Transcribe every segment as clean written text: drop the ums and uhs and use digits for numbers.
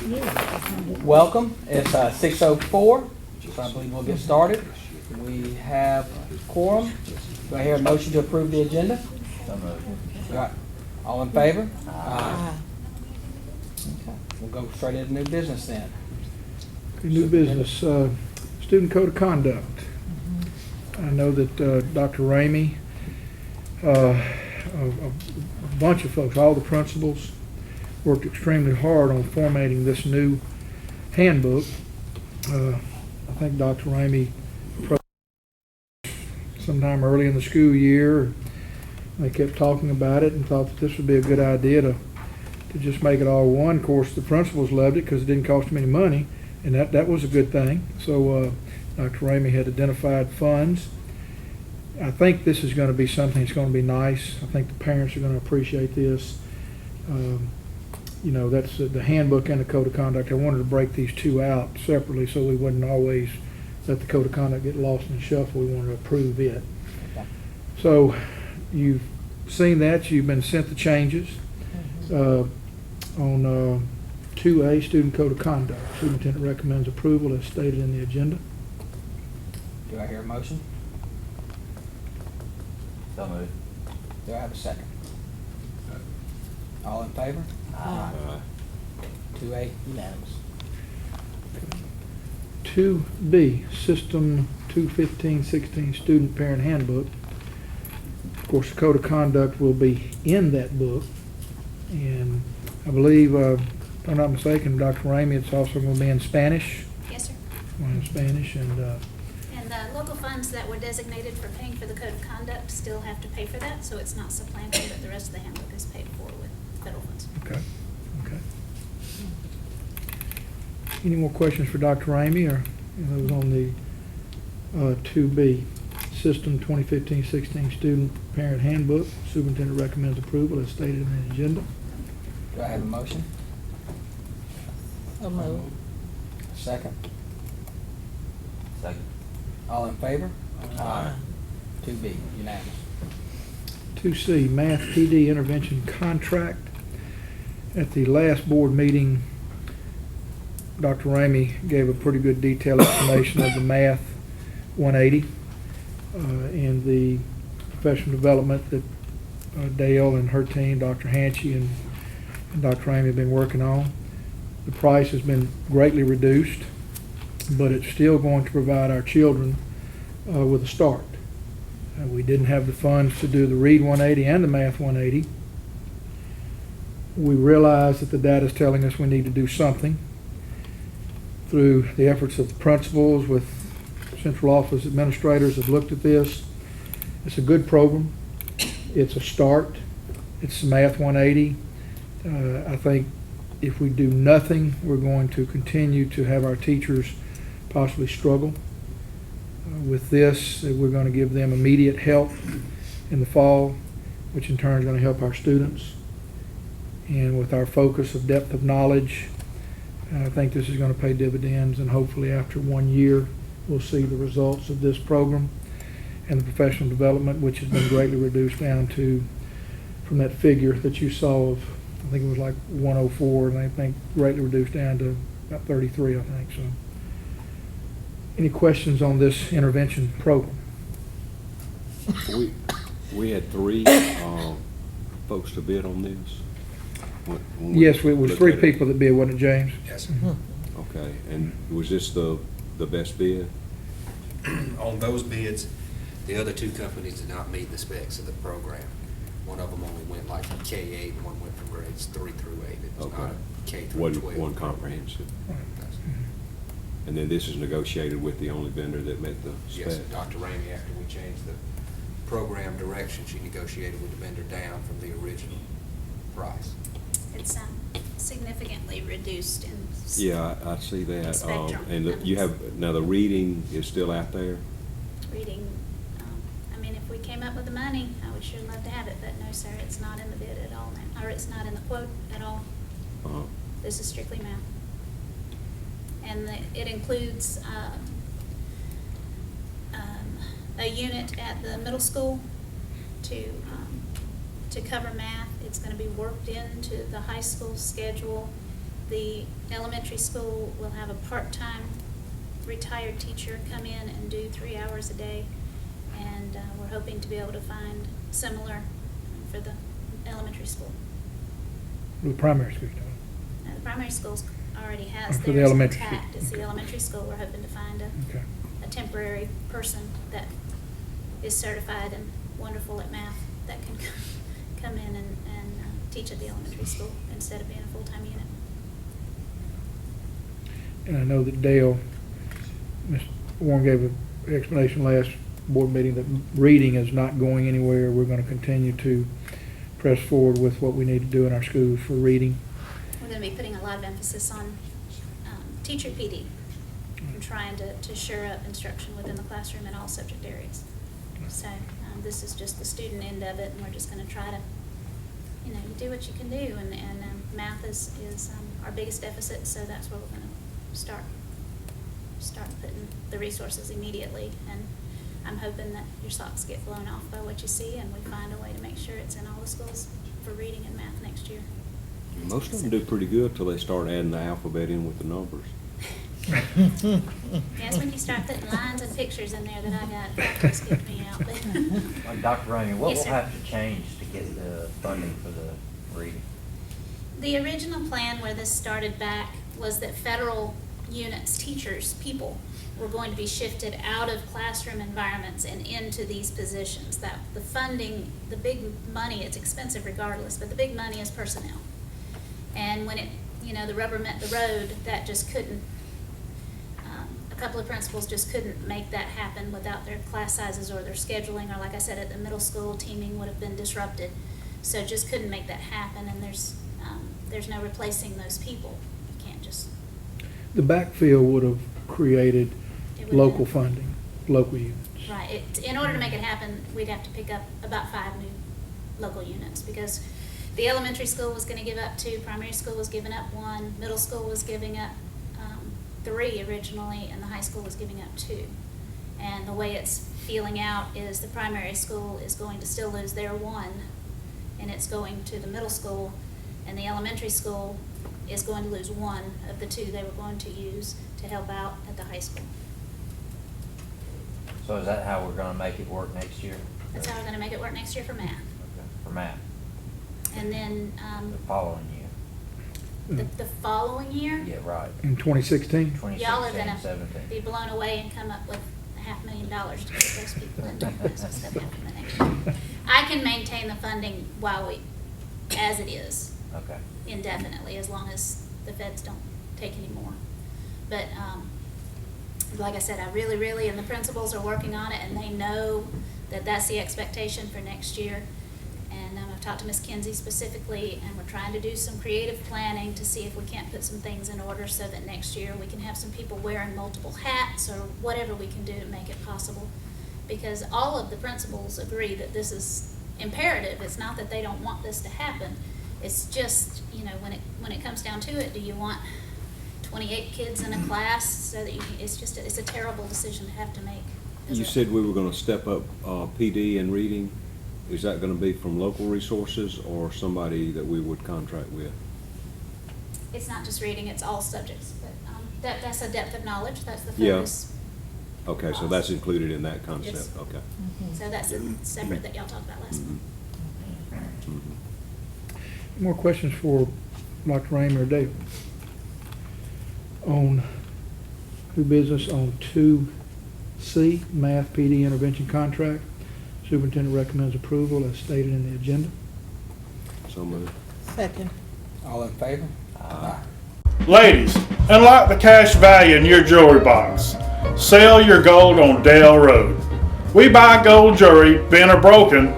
Welcome. It's 6:04, so I believe we'll get started. We have quorum. Do I hear a motion to approve the agenda? Right. All in favor? Aye. Okay. We'll go straight into new business then. New business, student code of conduct. I know that Dr. Ramey, a bunch of folks, all the principals, worked extremely hard on formatting this new handbook. I think Dr. Ramey approached sometime early in the school year. They kept talking about it and thought that this would be a good idea to just make it all one. Of course, the principals loved it because it didn't cost them any money, and that was a good thing. So Dr. Ramey had identified funds. I think this is going to be something that's going to be nice. I think the parents are going to appreciate this. You know, that's the handbook and the code of conduct. I wanted to break these two out separately so we wouldn't always let the code of conduct get lost in the shuffle. We wanted to approve it. Okay. So you've seen that. You've been sent the changes on 2A, student code of conduct. Superintendent recommends approval as stated in the agenda. Do I hear a motion? So moved. Do I have a second? All in favor? Aye. 2A, unanimous. 2B, System 215-16 Student Parent Handbook. Of course, the code of conduct will be in that book. And I believe, if I'm not mistaken, Dr. Ramey, it's also going to be in Spanish. Yes, sir. In Spanish, and the local funds that were designated for paying for the code of conduct still have to pay for that, so it's not supplanted, but the rest of the handbook is paid for with federal funds. okay. Any more questions for Dr. Ramey, or those on the 2B, System 2015-16 Student Parent Handbook? Superintendent recommends approval as stated in the agenda. Do I have a motion? So moved. Second. Second. All in favor? Aye. 2B, unanimous. 2C, Math PD Intervention Contract. At the last board meeting, Dr. Ramey gave a pretty good detailed explanation of the Math 180 and the professional development that Dale and her team, Dr. Hanchy and Dr. Ramey have been working on. The price has been greatly reduced, but it's still going to provide our children with a start. We didn't have the funds to do the Read 180 and the Math 180. We realize that the data is telling us we need to do something. Through the efforts of the principals with central office administrators have looked at this. It's a good program. It's a start. It's the Math 180. I think if we do nothing, we're going to continue to have our teachers possibly struggle. With this, we're going to give them immediate help in the fall, which in turn is going to help our students. And with our focus of depth of knowledge, I think this is going to pay dividends, and hopefully after 1 year, we'll see the results of this program and the professional development, which has been greatly reduced down to, from that figure that you saw of, I think it was like 104, and I think greatly reduced down to about 33, I think. So, any questions on this intervention program? We had three folks to bid on this. Yes, it was three people that bid, wasn't it, James? Yes. Okay, and was this the best bid? On those bids, the other two companies did not meet the specs of the program. One of them only went like K-8, and one went from grades 3 through 8. It was Okay. not a K through 12. One comprehensive. Right. And then this is negotiated with the only vendor that met the Yes, spec? Dr. Ramey, after we changed the program direction, she negotiated with the vendor down from the original price. It's significantly reduced in Yeah, I see that. spectrum. And you have, now the reading is still out there? Reading. I mean, if we came up with the money, I would sure love to have it, but no, sir, it's not in the bid at all now, or it's not in the quote at all. Uh-huh. This is strictly math. And it includes a unit at the middle school to cover math. It's going to be worked into the high school schedule. The elementary school will have a part-time retired teacher come in and do 3 hours a day. And we're hoping to be able to find similar for the elementary school. The primary school, Now, the primary schools already has For the theirs elementary school, intact. It's the okay. elementary school we're hoping to find okay. a temporary person that is certified and wonderful at math that can come in and teach at the elementary school instead of being a full-time unit. And I know that Dale, Ms. Warren gave an explanation last board meeting that reading is not going anywhere. We're going to continue to press forward with what we need to do in our schools for reading. We're going to be putting a lot of emphasis on teacher PD and trying to shore up instruction within the classroom in all subject areas. So this is just the student end of it, and we're just going to try to, you do what you can do. And math is our biggest deficit, so that's where we're going to start putting the resources immediately. And I'm hoping that your socks get blown off by what you see, and we find a way to make sure it's in all the schools for reading and math next year. Most of them do pretty good till they start adding the alphabet in with the numbers. That's when you start putting lines and pictures in there that I got. That skipped me out. Like Dr. Ramey, what Yes, will sir. have to change to get the funding for the reading? The original plan where this started back was that federal units, teachers, people, were going to be shifted out of classroom environments and into these positions. That the funding, the big money, it's expensive regardless, but the big money is personnel. And when the rubber met the road, that just couldn't, a couple of principals just couldn't make that happen without their class sizes or their scheduling, or like I said, at the middle school, teaming would have been disrupted. So just couldn't make that happen, and there's no replacing those people. You can't just. The backfill would have created It would've local been- funding, local units. Right, in order to make it happen, we'd have to pick up about 5 new local units, because the elementary school was gonna give up 2, primary school was giving up 1, middle school was giving up 3 originally, and the high school was giving up 2. And the way it's feeling out is the primary school is going to still lose their 1, and it's going to the middle school, and the elementary school is going to lose 1 of the 2 they were going to use to help out at the high school. So is that how we're gonna make it work next year? That's how we're gonna make it work next year for math. Okay, for math, And then, the following year? the following year, Yeah, right. In 2016? y'all are 2016, gonna 17. be blown away and come up with $500,000 to get those people in. That's what's gonna happen the next year. I can maintain the funding as it is, Okay. indefinitely, as long as the feds don't take any more. But, like I said, I really, and the principals are working on it, and they know that that's the expectation for next year. And I've talked to Ms. Kinsey specifically, and we're trying to do some creative planning to see if we can't put some things in order so that next year we can have some people wearing multiple hats, or whatever we can do to make it possible. Because all of the principals agree that this is imperative. It's not that they don't want this to happen. It's just, when it comes down to it, do you want 28 kids in a class so that it's a terrible decision to have to make. You said we were gonna step up PD and reading. Is that gonna be from local resources or somebody that we would contract with? It's not just reading, it's all subjects, but that's a depth of knowledge, that's the Yeah. focus. Okay, so that's included in that concept, Yes. okay. So that's a separate that y'all talked about last month. Mhm. Mhm. More questions for Dr. Ramey or Dave? On new business on 2C, math PD intervention contract. Superintendent recommends approval as stated in the agenda. So moved. Second. All in favor? Ladies, unlock the cash value in your jewelry box. Sell your gold on Dale Road. We buy gold jewelry, bent or broken,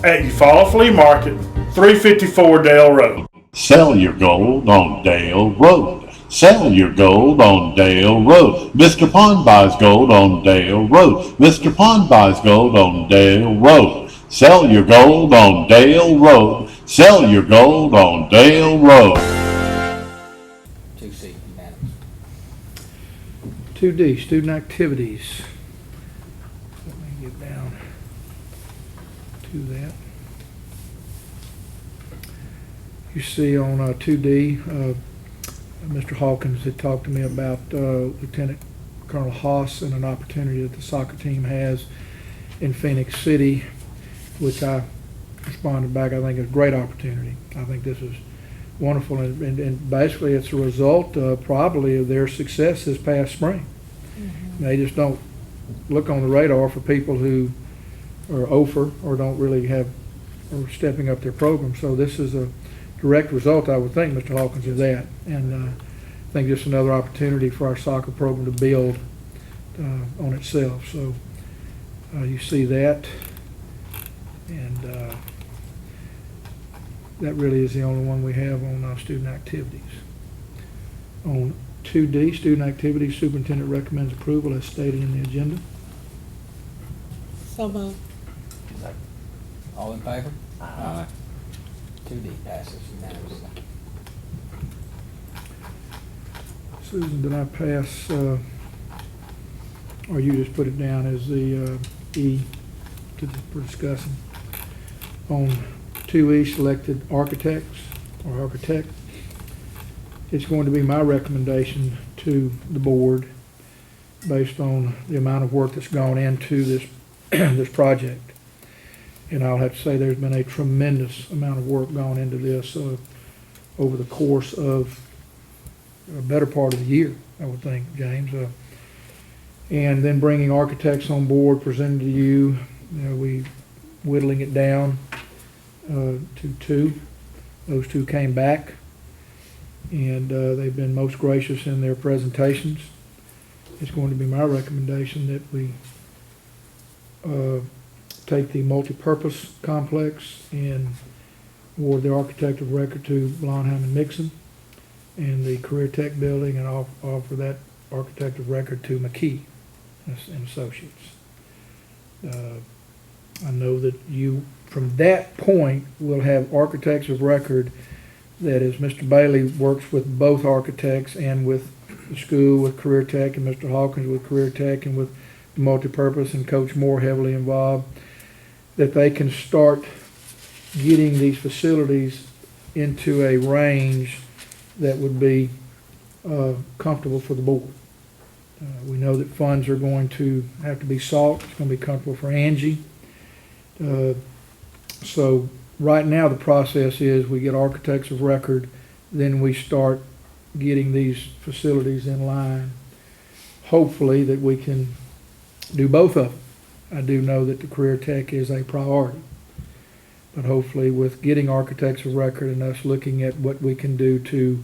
at Eufaula Flea Market, 354 Dale Road. Sell your gold on Dale Road. Sell your gold on Dale Road. Mr. Pond buys gold on Dale Road. Mr. Pond buys gold on Dale Road. Sell your gold on Dale Road. Sell your gold on Dale Road. 2C, unanimous. 2D, student activities. Let me get down to that. You see on 2D, Mr. Hawkins had talked to me about Lieutenant Colonel Haas and an opportunity that the soccer team has in Phoenix City, which I responded back, I think is a great opportunity. I think this is wonderful, and basically it's a result probably of their success this past spring. They just don't look on the radar for people who are over or don't really have, or stepping up their program. So this is a direct result, I would think, Mr. Hawkins, of that. And I think just another opportunity for our soccer program to build on itself. So you see that, and that really is the only one we have on student activities. On 2D, student activities, superintendent recommends approval as stated in the agenda. So moved. All in favor? Aye. 2D passes unanimously. Susan, did I pass, or you just put it down as the E for discussing? On 2E, selected architects or architect, it's going to be my recommendation to the board based on the amount of work that's gone into this this project. And I'll have to say there's been a tremendous amount of work gone into this over the course of a better part of the year, I would think, James. And then bringing architects on board, presenting to you, we whittling it down to 2. Those 2 came back, and they've been most gracious in their presentations. It's going to be my recommendation that we take the multipurpose complex and award the architect of record to Blonheim and Mixon, and the Career Tech building, and offer that architect of record to McKee and Associates. I know that you, from that point, will have architects of record that, as Mr. Bailey works with both architects and with the school with Career Tech, and Mr. Hawkins with Career Tech, and with multipurpose, and Coach Moore heavily involved, that they can start getting these facilities into a range that would be comfortable for the board. We know that funds are going to have to be sought. It's going to be comfortable for Angie. So right now the process is we get architects of record, then we start getting these facilities in line. Hopefully that we can do both of them. I do know that the Career Tech is a priority, but hopefully with getting architects of record and us looking at what we can do to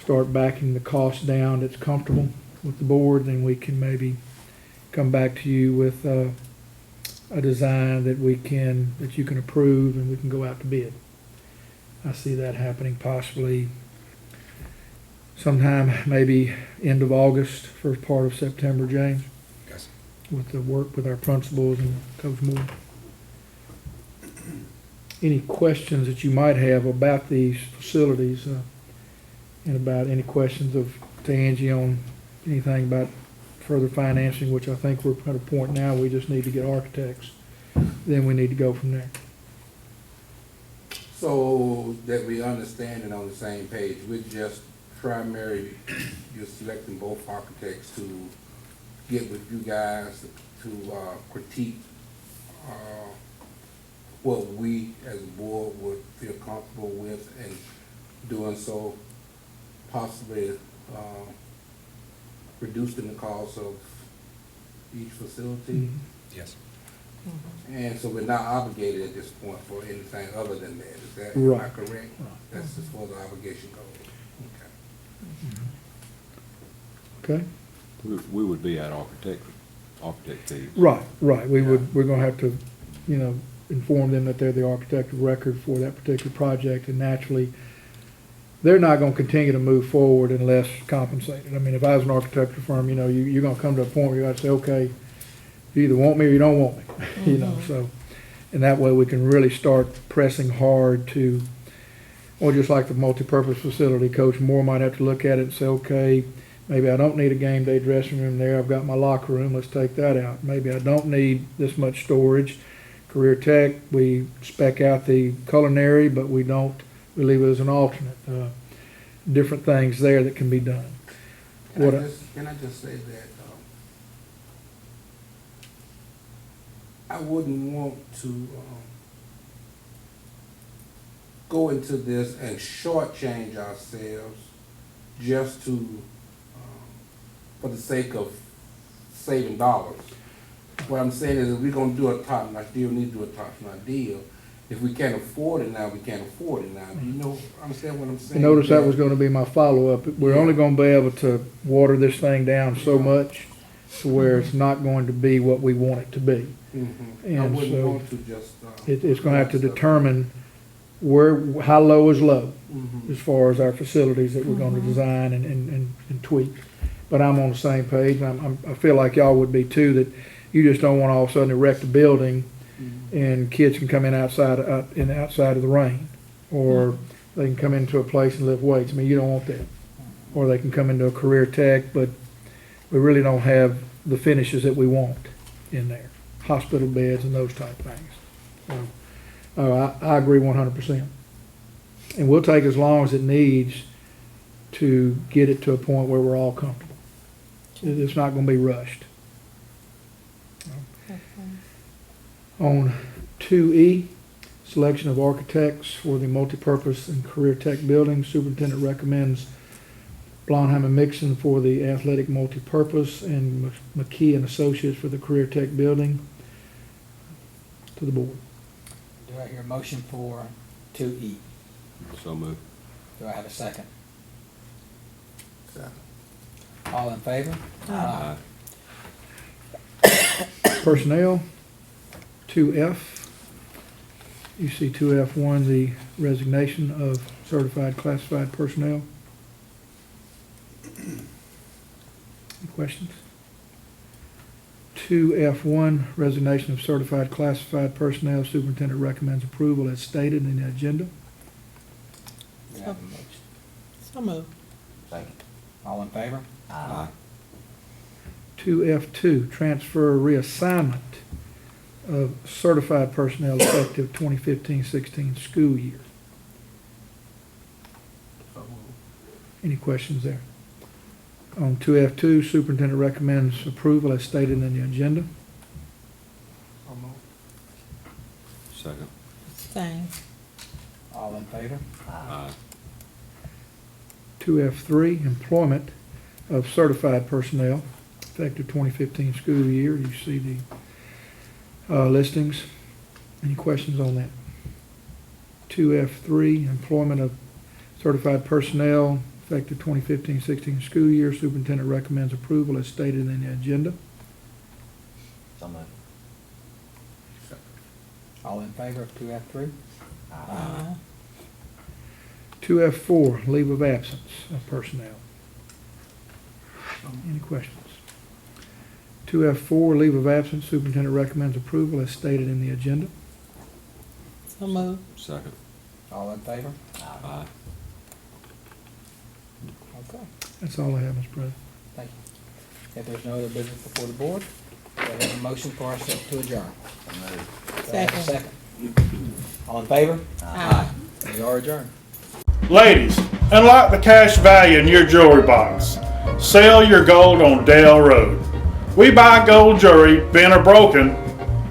start backing the cost down that's comfortable with the board, then we can maybe come back to you with a design that you can approve, and we can go out to bid. I see that happening possibly sometime maybe end of August, first part of September, James, Yes. with the work with our principals and Coach Moore. Any questions that you might have about these facilities, and about any questions to Angie on anything about further financing, which I think we're at a point now we just need to get architects. Then we need to go from there. So that we understand it on the same page, we're just you're selecting both architects to get with you guys to critique what we as a board would feel comfortable with, and doing so possibly reducing the cost of each facility. Yes. And so we're not obligated at this point for anything other than that. Is that Right. am I correct? That's as far as the obligation goes. Okay. Okay? We would be at architect fees. Right. We're gonna have to, inform them that they're the architect of record for that particular project, and naturally, they're not gonna continue to move forward unless compensated. I mean, if I was an architecture firm, you're gonna come to a point where you gotta say, okay, you either want me or you don't want me, so, and that way we can really start pressing hard to, or just like the multipurpose facility, Coach Moore might have to look at it and say, okay, maybe I don't need a game day dressing room there, I've got my locker room, let's take that out. Maybe I don't need this much storage. Career Tech, we spec out the culinary, but we leave it as an alternate. different things there that can be done. What I- Can I just say that, I wouldn't want to, go into this and shortchange ourselves just to, for the sake of saving dollars. What I'm saying is, if we're gonna do a top-notch deal, we need to do a top-notch deal. If we can't afford it now, we can't afford it now. Do you know, understand what I'm saying? Notice that was gonna be my follow-up. We're only gonna be able to water this thing down so much to where it's not going to be what we want it to be. I And wouldn't so want to just, it's gonna have to determine how low is low as far as our facilities that we're gonna design and tweak. But I'm on the same page, and I feel like y'all would be too, that you just don't want all of a sudden erect a building and kids can come in outside of the rain, or they can come into a place and lift weights. I mean, you don't want that. Or they can come into a career tech, but we really don't have the finishes that we want in there, hospital beds and those type things. So, I agree 100%. And we'll take as long as it needs to get it to a point where we're all comfortable. It's not gonna be rushed. On 2E, selection of architects for the multipurpose and career tech building, superintendent recommends Blondheim and Mixon for the athletic multipurpose and McKee and Associates for the career tech building. To the board. Do I hear a motion for 2E? So moved. Do I have a second? Second. All in favor? Aye. Personnel, 2F. You see 2F1, the resignation of certified classified personnel. Any questions? 2F1, resignation of certified classified personnel. Superintendent recommends approval as stated in the agenda. Do I have a motion? So moved. Second. All in favor? Aye. 2F2, transfer reassignment of certified personnel effective 2015-16 school year. Any questions there? On 2F2, superintendent recommends approval as stated in the agenda. Second. Same. All in favor? Aye. 2F3, employment of certified personnel effective 2015 school year. You see the listings. Any questions on that? 2F3, employment of certified personnel effective 2015-16 school year. Superintendent recommends approval as stated in the agenda. So moved. All in favor of 2F3? Aye. 2F4, leave of absence of personnel. Any questions? 2F4, leave of absence. Superintendent recommends approval as stated in the agenda. So moved. Second. All in favor? Aye. Okay, That's all I have, Mr. President. thank you. If there's no other business before the board, do I have a motion for us to adjourn? So moved. Do I have a second? All in favor? Aye. We are adjourned. Ladies, unlock the cash value in your jewelry box. Sell your gold on Dale Road. We buy gold jewelry, bent or broken,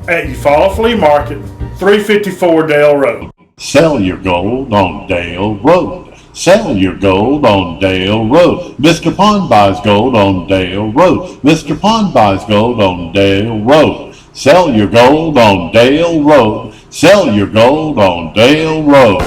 at Eufaula Flea Market, 354 Dale Road. Sell your gold on Dale Road. Sell your gold on Dale Road. Mr. Pond buys gold on Dale Road. Mr. Pond buys gold on Dale Road. Sell your gold on Dale Road. Sell your gold on Dale Road.